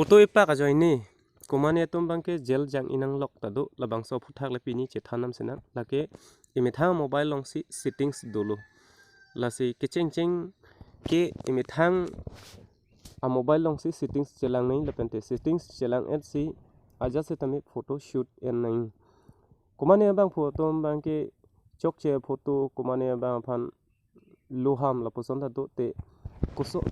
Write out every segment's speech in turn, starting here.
Foto ipa ka join ni kumane tum bangke gel jang inang lok tado labang so phuthak le pini chethanam sena lake imithang mobile long si settings dolo lasi kecheng cheng ke imithang a mobile long si settings chelang nei lapente settings chelang et si aja se tame photo shoot en nai kumane bang photo bangke chokche photo kumane bang phan loham la poson tado te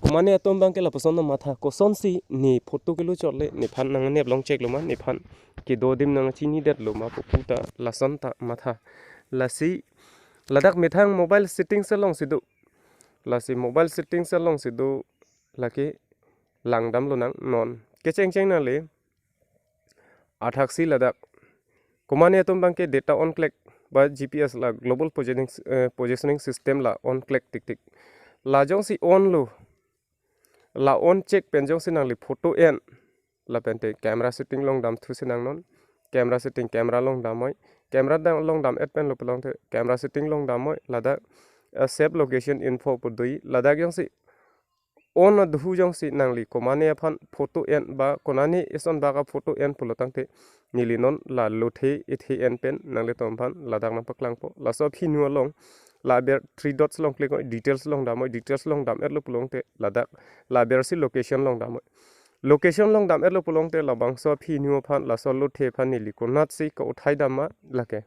kumane atom bangke la poson matha koson si ni photo kilo chorle ni phan nang ne long check loma ni phan ki do dim nang chini det loma puta lasan ta matha lasi ladak mithang mobile settings long sidu lasi mobile settings long sidu laki langdam lo nang non kecheng cheng na le athaksi ladak kumane atom bangke data on click ba gps la global positioning system la on click tik tik la jong si on lo la on check pen jong si nang li photo en la pente camera setting long dam thu sinang non camera setting camera long dam moi camera long dam et pen lo pelong the camera setting long dam moi lada save location info pudui lada jong si on na dhu jong si nang li komane phan photo en ba konani ison ba ka photo en pulotang te nilinon la lothe ithe en pen nang le tom phan ladak na paklang po la so phi nu long la ber 3 dots long click on details long dam details long dam et lo pulong te ladak la ber si location long dam location long dam et lo pulong te la bang so phi nu phan la so lothe phan nili konat si ko uthai dama lake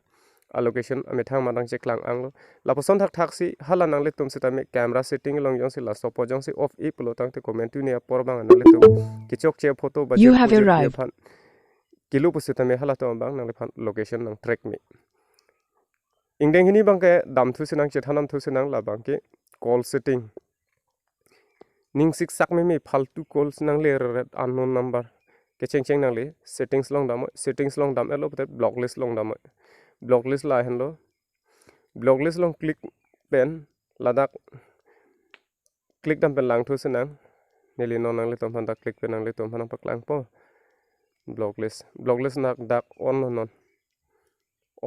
allocation amithang madang cheklang anglo la poson thak thak si hala nang le tum se tame camera setting long jong si la so po jong si off e pulo tang te comment tu ne por bang nang le tum kichok che photo ba You have arrived. phan kilu pu se tame hala to bang nang le phan location nang track me ingdeng hini bang ke dam thu sinang chethanam thu sinang la bang ke call setting ning sik sak me faltu calls nang le unknown number ke cheng cheng nang le settings long dam elo pute block list long dam block list la hen lo block list long click pen ladak click dam pen lang thu sinang neli non nang le tom phan da click pen nang le tom phan pak lang po block list nak dak on non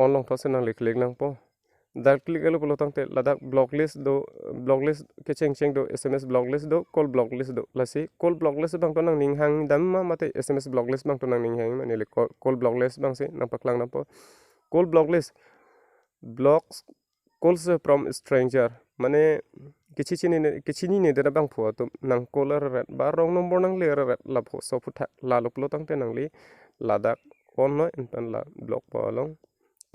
on long tho sinang le click lang po that click elo pulo tang te ladak block list ke cheng cheng do sms block list do call block list do lasi call block list bang to nang ning hang dam ma mate sms block list bang to nang ning hang ma ne le call block list bang se nang paklang na po call block list blocks calls from stranger mane kichini ne dera bang pho to nang caller rat ba rong number nang le rat la pho so phutha la lo pulo tang te nang li ladak on no in pan la block pa long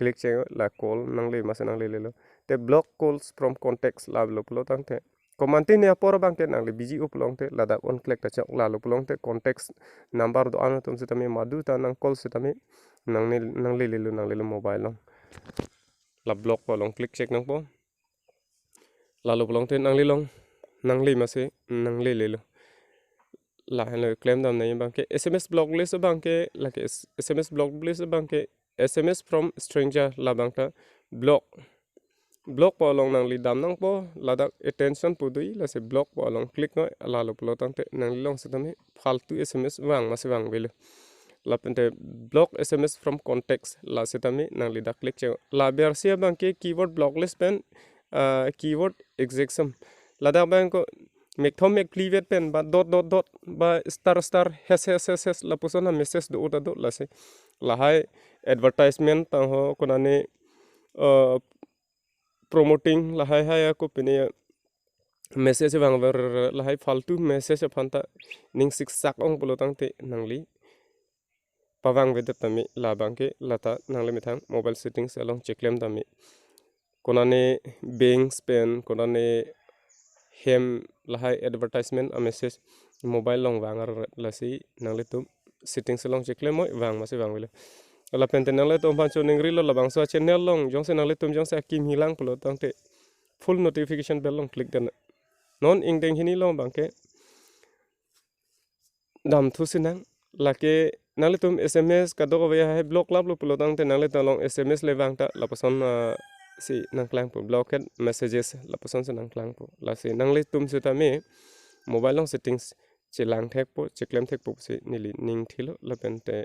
click che la call nang le ma nang le lo te block calls from contacts la lo pulo tang te command ne por bang te nang le biji up long te la da on click ta chok la lo pulo te contacts number do an tum se tame madu ta nang call se tame nang le mobile long la block pa long click check nang po la lo pulo te nang le ma se nang le lo la hello claim dam nei bang ke sms block list bang ke la ke sms block list bang ke sms from stranger la bang ta block pa long nang li dam nang po la da attention pu dui la se block pa long click no la lo pulo tang te nang long se tame faltu sms wang ma se wang bele la pente block sms from contacts la se tame nang li da click che la ber sia bang ke keyword block list pen keyword execution la da bang ko make private pen ba dot ba star has la posona message do uta do la se la hai advertisement ta ho konane promoting la hai ko pine message bang ver la hai faltu message phanta ning sik sak ong pulo tang te nangli pawang vedet tami la bangke lata nangli mithang mobile settings along checklem tami konane bank spend konane hem lahai advertisement a message mobile long wangar lasi nangli tum settings long checklem moi wang ma se wang wele la pente nangli tum pan chu ningri lo la bang so channel long jong se nangli tum jong se kim hilang pulo tangte full notification bell long click den non ingdeng hini long bangke dam thu sinang lake nangli tum sms ka do we hai block lab lo pulo tangte nangli ta long sms le wang ta la pason si nang klang po blocked messages la pason se nang klang po la si nangli tum se ta me mobile long settings chelang thek po cheklem thek po se nili ning thilo la pente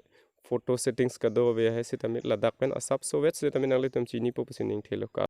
photo settings ka do we hai se ta me la dak pen asap so wet se ta me nangli tum chini po se ning thilo ka